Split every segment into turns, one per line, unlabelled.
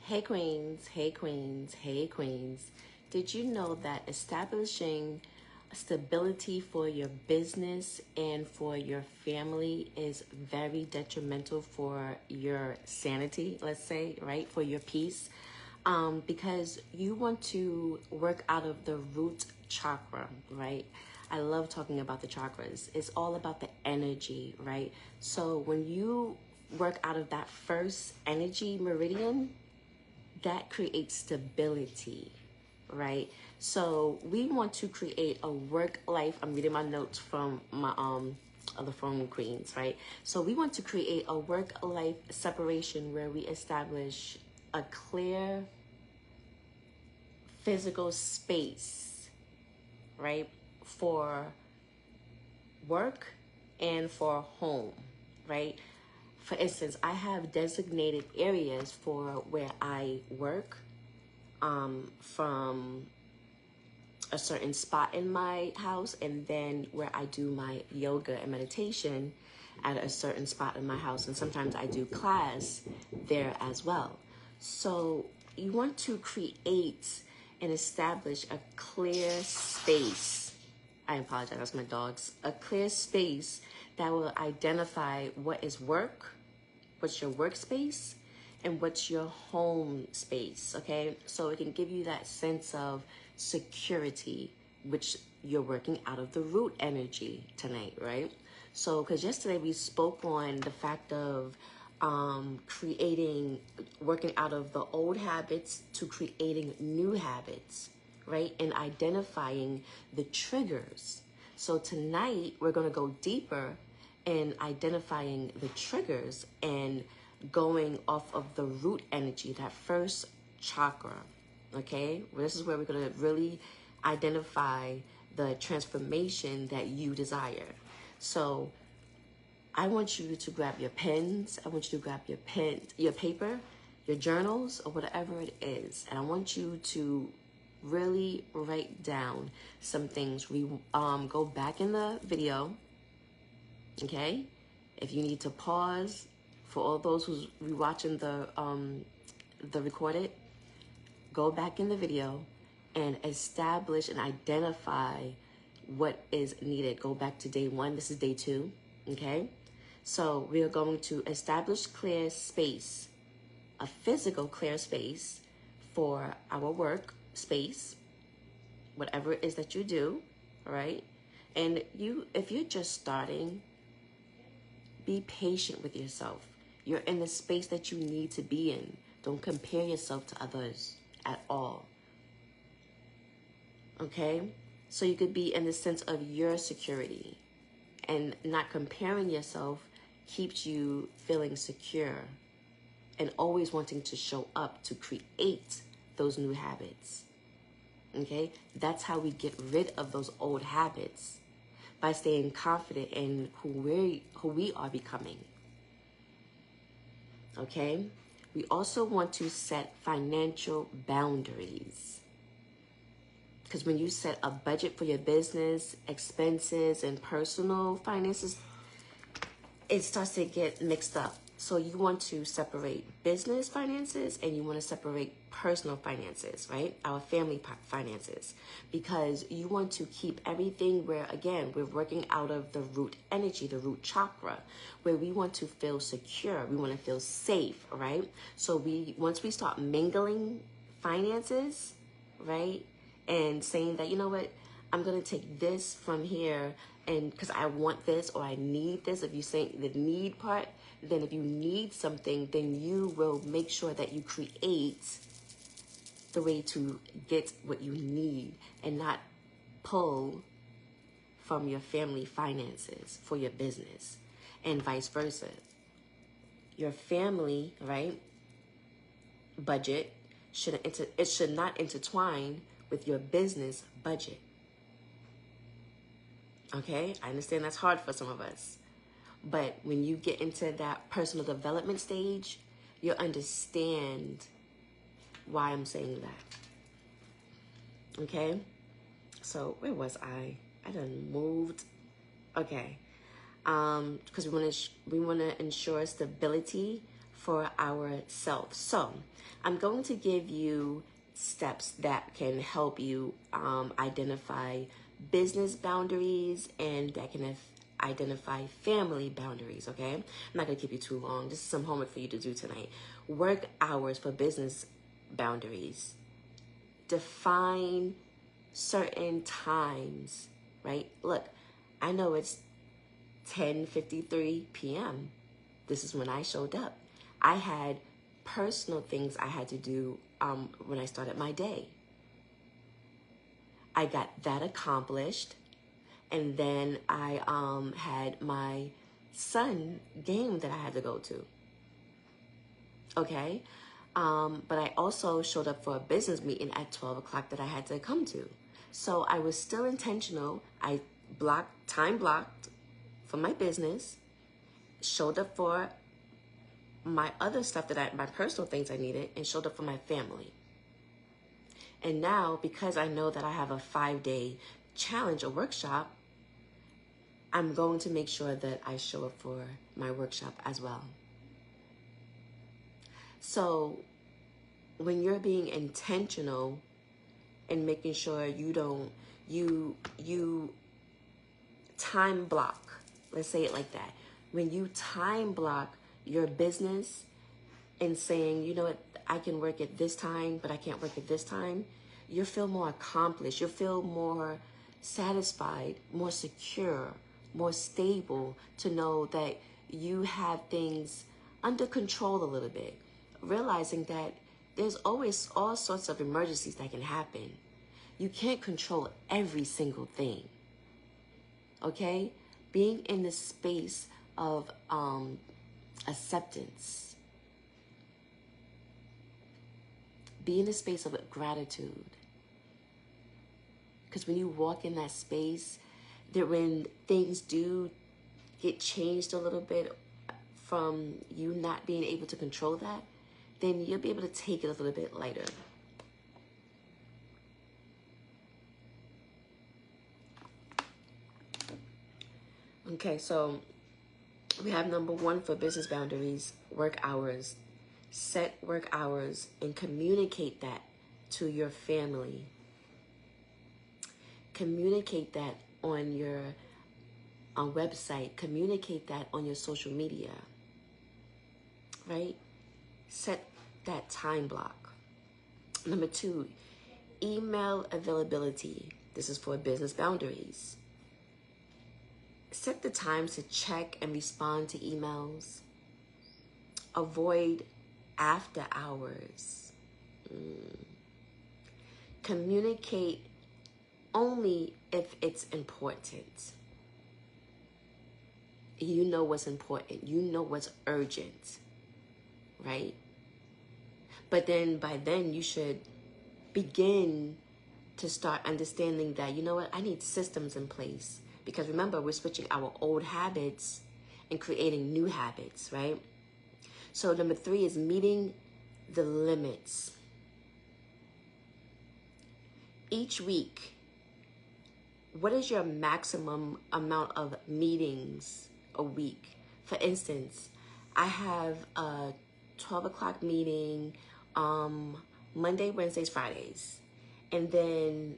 Hey queens, hey queens, hey queens. Did you know that establishing stability for your business and for your family is very detrimental for your sanity, let's say, right? For your peace. Because you want to work out of the root chakra, right? I love talking about the chakras. It's all about the energy, right? So when you work out of that first energy meridian, that creates stability, right? So we want to create a work life. I'm reading my notes from my other phone queens, right? So we want to create a work life separation where we establish a clear physical space, right, for work and for home, right? For instance, I have designated areas for where I work, from a certain spot in my house, and then where I do my yoga and meditation at a certain spot in my house. And sometimes I do class there as well. So you want to create and establish a clear space. I apologize, that's my dogs. A clear space that will identify what is work, what's your workspace, and what's your home space, okay? So it can give you that sense of security, which you're working out of the root energy tonight, right? So, because yesterday we spoke on the fact of working out of the old habits to creating new habits, right? And identifying the triggers. So tonight we're going to go deeper in identifying the triggers and going off of the root energy, that first chakra, okay? This is where we're going to really identify the transformation that you desire. So I want you to grab your pens. I want you to grab your pen, your paper, your journals, or whatever it is. And I want you to really write down some things. We go back in the video, okay? If you need to pause, for all those who's rewatching the recorded, go back in the video and establish and identify what is needed. Go back to day 1. This is day 2, okay? So we are going to establish clear space, a physical clear space for our work space, whatever it is that you do, all right? And if you're just starting, be patient with yourself. You're in the space that you need to be in. Don't compare yourself to others at all. Okay? So you could be in the sense of your security. And not comparing yourself keeps you feeling secure and always wanting to show up to create those new habits. Okay? That's how we get rid of those old habits, by staying confident in who we are becoming. Okay? We also want to set financial boundaries. Because when you set a budget for your business, expenses, and personal finances, it starts to get mixed up. So you want to separate business finances and you want to separate personal finances, right? Our family finances. Because you want to keep everything where, again, we're working out of the root energy, the root chakra, where we want to feel secure. We want to feel safe, right? So once we start mingling finances, right? And saying that, you know what, I'm going to take this from here and because I want this or I need this. If you say the need part, then if you need something, then you will make sure that you create the way to get what you need and not pull from your family finances for your business, and vice versa. Your family, right, budget should not intertwine with your business budget. Okay, I understand that's hard for some of us. But when you get into that personal development stage, you'll understand why I'm saying that. Okay? So where was I? I done moved. Okay. Because we want to ensure stability for ourselves. So I'm going to give you steps that can help you identify business boundaries and that can identify family boundaries, okay? I'm not going to keep you too long. This is some homework for you to do tonight. Work hours for business boundaries. Define certain times, right? Look, I know it's 10:53 p.m. This is when I showed up. I had personal things I had to do when I started my day. I got that accomplished. And then I had my son game that I had to go to. Okay? But I also showed up for a business meeting at 12 o'clock that I had to come to. So I was still intentional. I time blocked for my business, showed up for my other stuff my personal things I needed, and showed up for my family. And now, because I know that I have a 5-day challenge or workshop, I'm going to make sure that I show up for my workshop as well. So when you're being intentional and making sure you time block, let's say it like that. When you time block your business and saying, you know what, I can work at this time, but I can't work at this time, you'll feel more accomplished. You'll feel more satisfied, more secure, more stable to know that you have things under control a little bit. Realizing that there's always all sorts of emergencies that can happen. You can't control every single thing. Okay? Being in the space of acceptance. Be in the space of gratitude. Because when you walk in that space, that when things do get changed a little bit from you not being able to control that, then you'll be able to take it a little bit lighter. Okay, so we have number 1 for business boundaries, work hours. Set work hours and communicate that to your family. Communicate that on your website. Communicate that on your social media. Right? Set that time block. Number 2, email availability. This is for business boundaries. Set the times to check and respond to emails. Avoid after hours. Communicate only if it's important. You know what's important. You know what's urgent. Right? But then by then you should begin to start understanding that, you know what, I need systems in place. Because remember, we're switching our old habits and creating new habits, right? So number 3 is meeting the limits. Each week, what is your maximum amount of meetings a week? For instance, I have a 12 o'clock meeting Monday, Wednesdays, Fridays. And then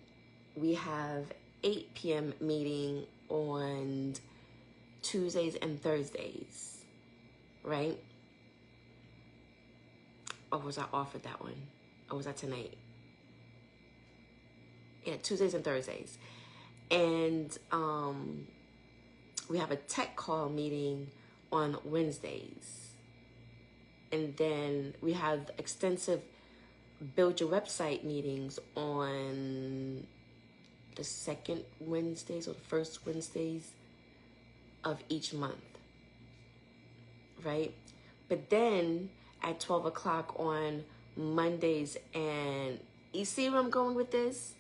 we have 8 p.m. meeting on Tuesdays and Thursdays, right? Or was I offered that one? Or was that tonight? Yeah, Tuesdays and Thursdays. And we have a tech call meeting on Wednesdays. And then we have extensive build your website meetings on the second Wednesdays or the first Wednesdays of each month, right? But then at 12 o'clock on Mondays, and you see where I'm going with this?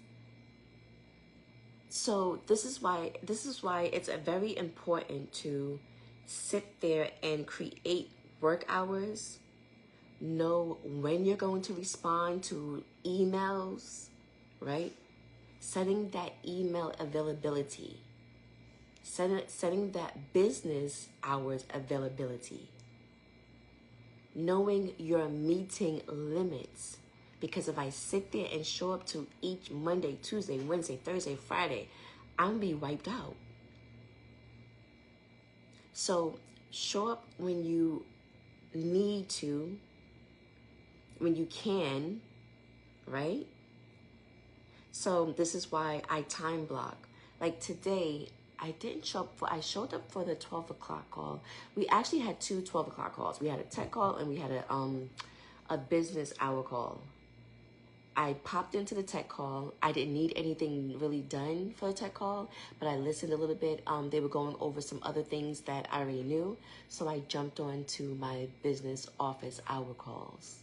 So this is why it's very important to sit there and create work hours. Know when you're going to respond to emails, right? Setting that email availability. Setting that business hours availability. knowing you're meeting limits. Because if I sit there and show up to each Monday, Tuesday, Wednesday, Thursday, Friday, I'm going to be wiped out. So show up when you need to, when you can, right? So this is why I time block. Like today, I showed up for the 12 o'clock call. We actually had two 12 o'clock calls. We had a tech call and we had a business hour call. I popped into the tech call. I didn't need anything really done for the tech call, but I listened a little bit. They were going over some other things that I already knew. So I jumped on to my business office hour calls.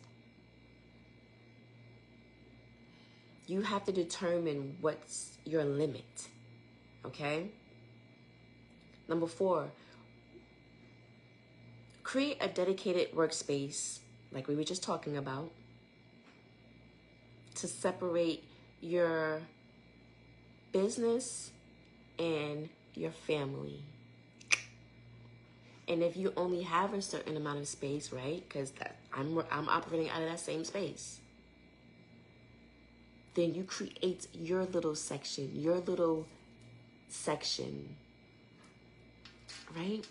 You have to determine what's your limit, okay? Number 4, create a dedicated workspace, like we were just talking about, to separate your business and your family. And if you only have a certain amount of space, right? Because I'm operating out of that same space. Then you create your little section, right?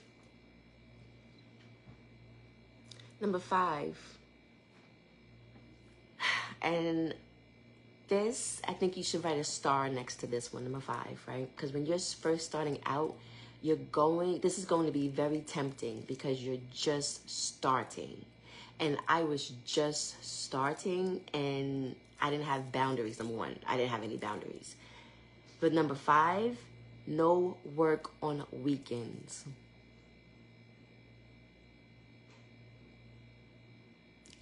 Number 5, and this, I think you should write a star next to this one, number 5, right? Because when you're first starting out, this is going to be very tempting because you're just starting. And I was just starting and I didn't have boundaries, number 1. I didn't have any boundaries. But number 5, no work on weekends.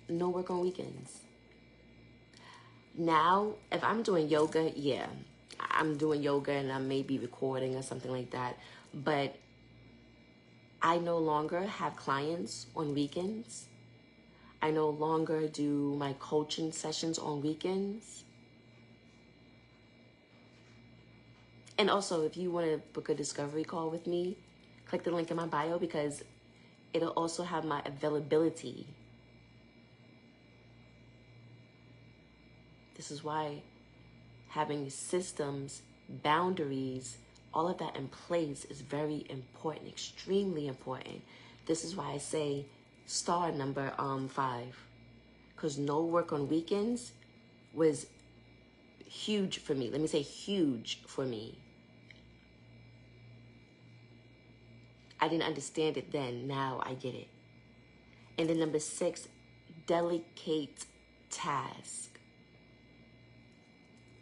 No work on weekends. Now, if I'm doing yoga, yeah, I'm doing yoga and I may be recording or something like that. But I no longer have clients on weekends. I no longer do my coaching sessions on weekends. And also, if you want to book a discovery call with me, click the link in my bio because it'll also have my availability. This is why having systems, boundaries, all of that in place is very important, extremely important. This is why I say star number 5, because no work on weekends was huge for me. Let me say huge for me. I didn't understand it then. Now I get it. And then number 6, delegate task.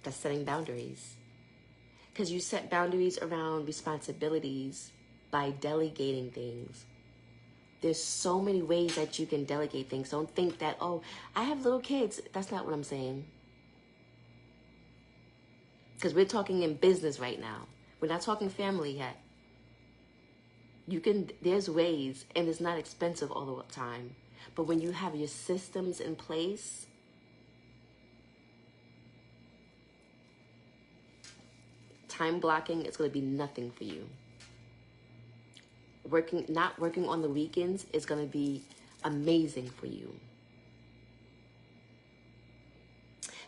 That's setting boundaries. Because you set boundaries around responsibilities by delegating things. There's so many ways that you can delegate things. Don't think that, oh, I have little kids. That's not what I'm saying. Because we're talking in business right now. We're not talking family yet. There's ways, and it's not expensive all the time. But when you have your systems in place, time blocking is going to be nothing for you. Not working on the weekends is going to be amazing for you.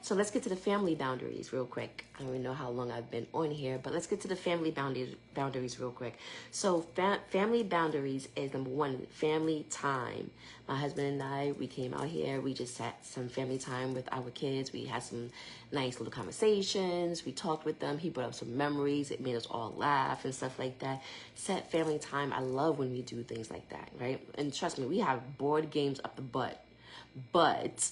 So let's get to the family boundaries real quick. I don't even know how long I've been on here, but let's get to the family boundaries real quick. So family boundaries is number 1, family time. My husband and I, we came out here. We just sat some family time with our kids. We had some nice little conversations. We talked with them. He brought up some memories. It made us all laugh and stuff like that. Set family time. I love when we do things like that, right? And trust me, we have board games up the butt. But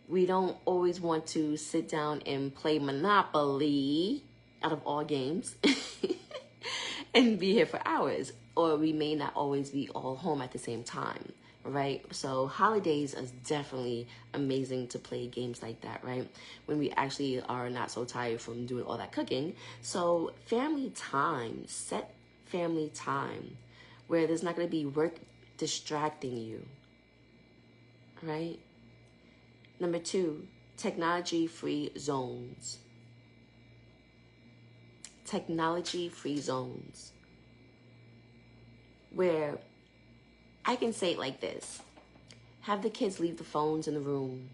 we don't always want to sit down and play Monopoly out of all games and be here for hours. Or we may not always be all home at the same time, right? So holidays is definitely amazing to play games like that, right? When we actually are not so tired from doing all that cooking. So family time, set family time where there's not going to be work distracting you, right? Number 2, technology-free zones. Technology-free zones. Where I can say it like this. have the kids leave the phones in the room.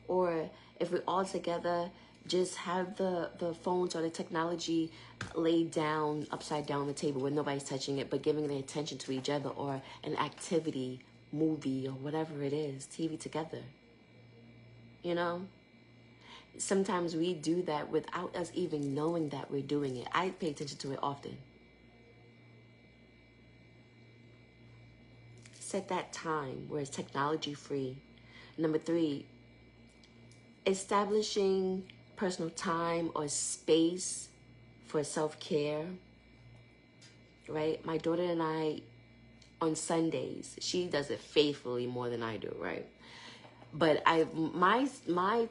Or if we're all together, just have the phones or the technology laid down, upside down on the table where nobody's touching it, but giving their attention to each other, or an activity, movie, or whatever it is, TV together. You know? Sometimes we do that without us even knowing that we're doing it. I pay attention to it often. Set that time where it's technology free. Number 3, establishing personal time or space for self-care, right? My daughter and I, on Sundays, she does it faithfully more than I do, right? But my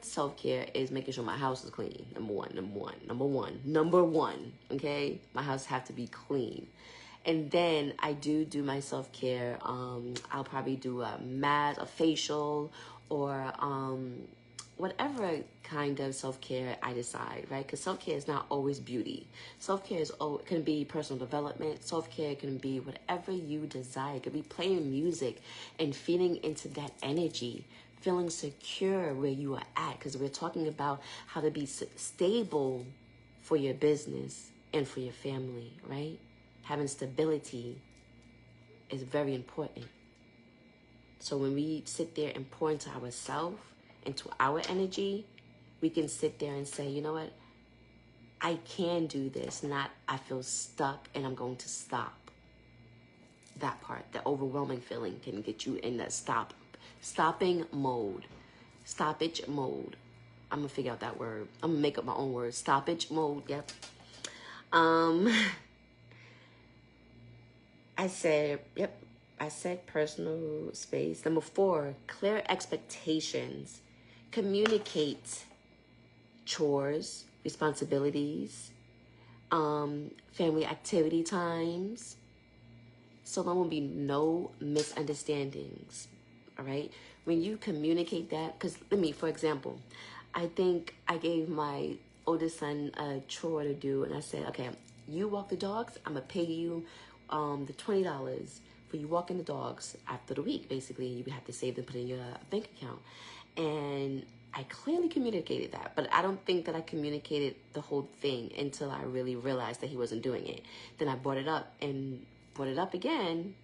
self-care is making sure my house is clean. Number one, okay? My house have to be clean. And then I do my self-care. I'll probably do a facial, or whatever kind of self-care I decide, right? Because self-care is not always beauty. Self-care can be personal development. Self-care can be whatever you desire. It could be playing music and feeding into that energy, feeling secure where you are at, because we're talking about how to be stable for your business and for your family, right? Having stability is very important. So when we sit there and pour into ourselves, into our energy, we can sit there and say, you know what? I can do this, not I feel stuck and I'm going to stop. That part, the overwhelming feeling, can get you in that stopping mode. Stoppage mode. I'm going to figure out that word. I'm going to make up my own word. Stoppage mode, yep. I said personal space. Number 4, clear expectations. Communicate chores, responsibilities, family activity times, so there will be no misunderstandings. All right, when you communicate that, because for example, I think I gave my oldest son a chore to do, and I said, okay, you walk the dogs, I'm gonna pay you the $20 for you walking the dogs after the week. Basically, you would have to save them, put in your bank account. And I clearly communicated that, but I don't think that I communicated the whole thing until I really realized that he wasn't doing it. Then I brought it up again,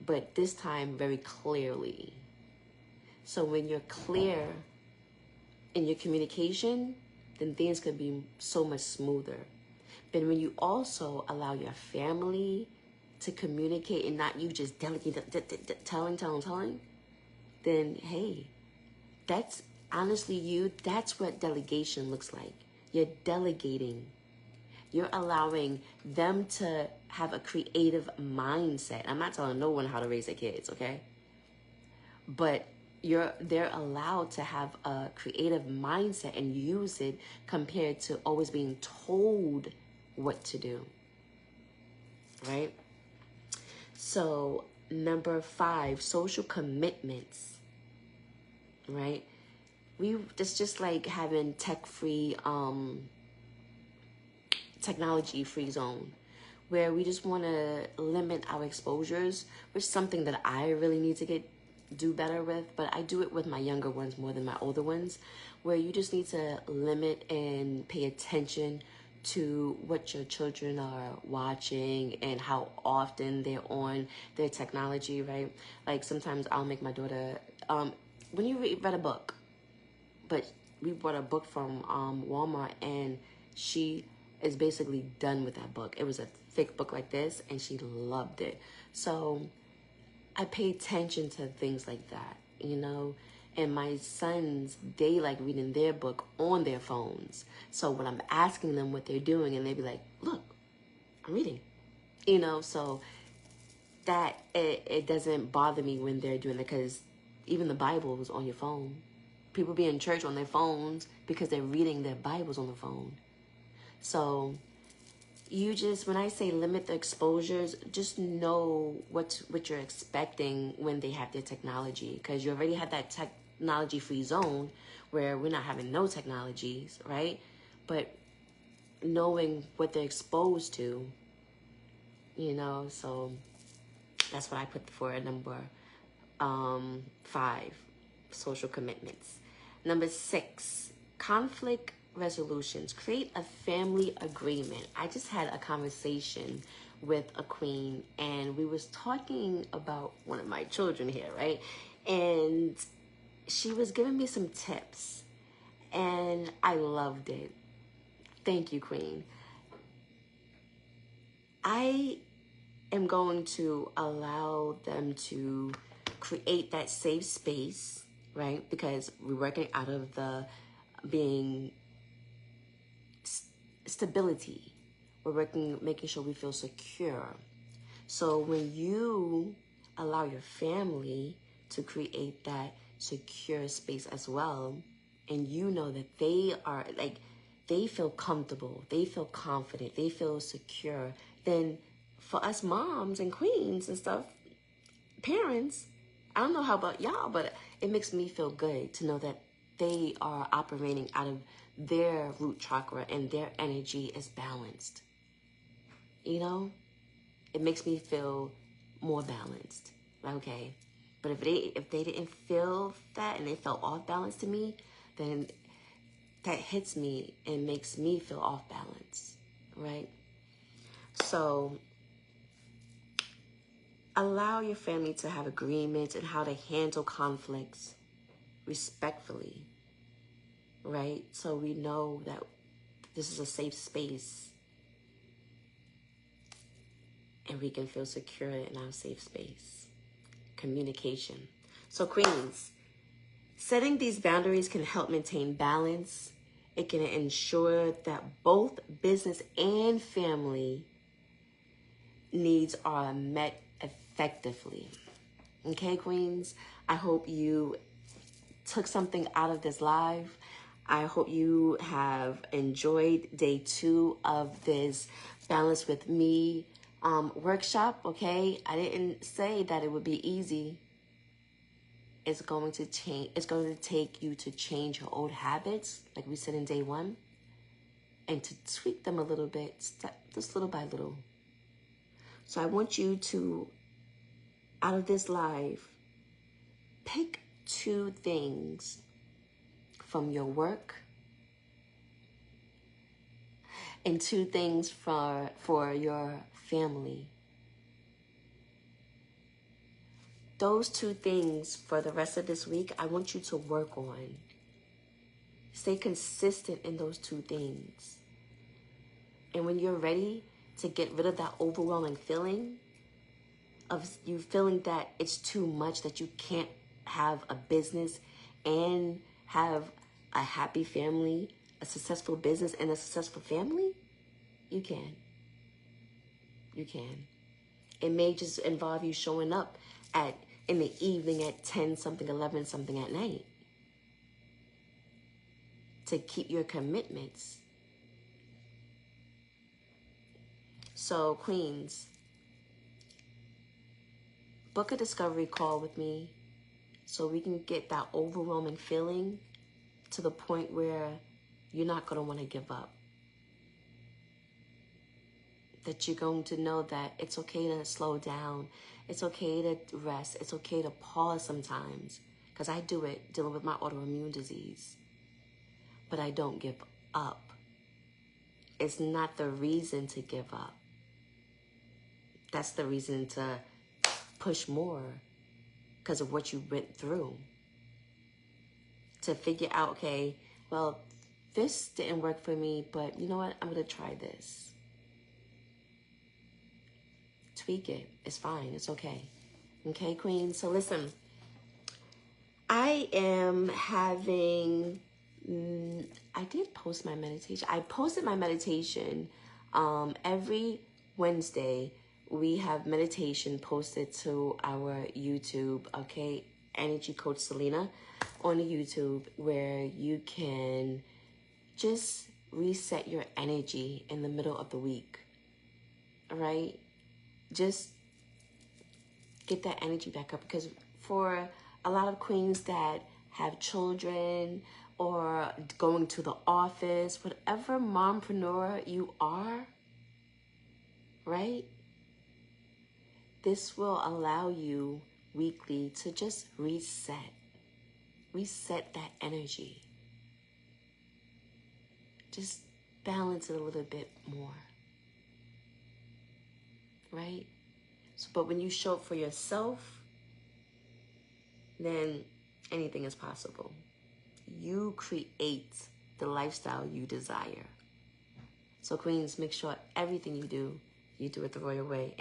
but this time very clearly. So when you're clear in your communication, then things could be so much smoother. But when you also allow your family to communicate and not you just delegating, telling, then hey, that's honestly that's what delegation looks like. You're delegating. You're allowing them to have a creative mindset. I'm not telling no one how to raise their kids, okay? But they're allowed to have a creative mindset and use it, compared to always being told what to do, right? So number 5, social commitments, right? It's just like having technology-free zone, where we just want to limit our exposures, which is something that I really need to do better with, but I do it with my younger ones more than my older ones, where you just need to limit and pay attention to what your children are watching and how often they're on their technology, right? Like sometimes I'll make my daughter, when you read a book, but we bought a book from Walmart, and she is basically done with that book. It was a thick book like this, and she loved it. So I pay attention to things like that, you know? And my sons, they like reading their book on their phones. So when I'm asking them what they're doing, and they be like, look, I'm reading, you know? So that, it doesn't bother me when they're doing it, because even the Bible is on your phone. People be in church on their phones because they're reading their Bibles on the phone. So when I say limit the exposures, just know what you're expecting when they have their technology, because you already have that technology-free zone where we're not having no technologies, right? But knowing what they're exposed to, you know, so that's what I put for a number 5, social commitments. Number 6, conflict resolutions. Create a family agreement. I just had a conversation with a queen, and we was talking about one of my children here, right? And she was giving me some tips, and I loved it. Thank you, queen. I am going to allow them to create that safe space, right? Because we're working out of the being stability. We're working, making sure we feel secure. So when you allow your family to create that secure space as well, and you know that they are like, they feel comfortable, they feel confident, they feel secure, then for us moms and queens and stuff, parents, I don't know how about y'all, but it makes me feel good to know that they are operating out of their root chakra and their energy is balanced. You know, it makes me feel more balanced. Okay, but if they didn't feel that and they felt off balance to me, then that hits me and makes me feel off balance, right? So allow your family to have agreements and how to handle conflicts respectfully, right? So we know that this is a safe space and we can feel secure in our safe space. Communication. So queens, setting these boundaries can help maintain balance. It can ensure that both business and family needs are met effectively. Okay, queens? I hope you took something out of this live. I hope you have enjoyed day 2 of this Balance with Me workshop, okay? I didn't say that it would be easy. It's going to change. It's going to take you to change your old habits, like we said in day 1, and to tweak them a little bit, just little by little. So I want you to, out of this live, pick 2 things from your work and 2 things for your family. Those 2 things for the rest of this week, I want you to work on. Stay consistent in those 2 things. And when you're ready to get rid of that overwhelming feeling of you feeling that it's too much, that you can't have a business and have a happy family, a successful business and a successful family, you can. You can. It may just involve you showing up in the evening at 10 something, 11 something at night to keep your commitments. So queens, book a discovery call with me so we can get that overwhelming feeling to the point where you're not going to want to give up. That you're going to know that it's okay to slow down. It's okay to rest. It's okay to pause sometimes. Because I do it dealing with my autoimmune disease. But I don't give up. It's not the reason to give up. That's the reason to push more because of what you went through. To figure out, okay, well, this didn't work for me, but you know what? I'm going to try this. Tweak it. It's fine. It's okay. Okay, queen? So listen, I am having, I did post my meditation. I posted my meditation every Wednesday. We have meditation posted to our YouTube, okay? Energy Coach Selena on YouTube, where you can just reset your energy in the middle of the week, all right? Just get that energy back up, because for a lot of queens that have children or going to the office, whatever mompreneur you are, right? This will allow you, weekly to just reset that energy. Just balance it a little bit more, right? So, but when you show up for yourself, then anything is possible. You create the lifestyle you desire. So, Queens, make sure everything you do it the royal way.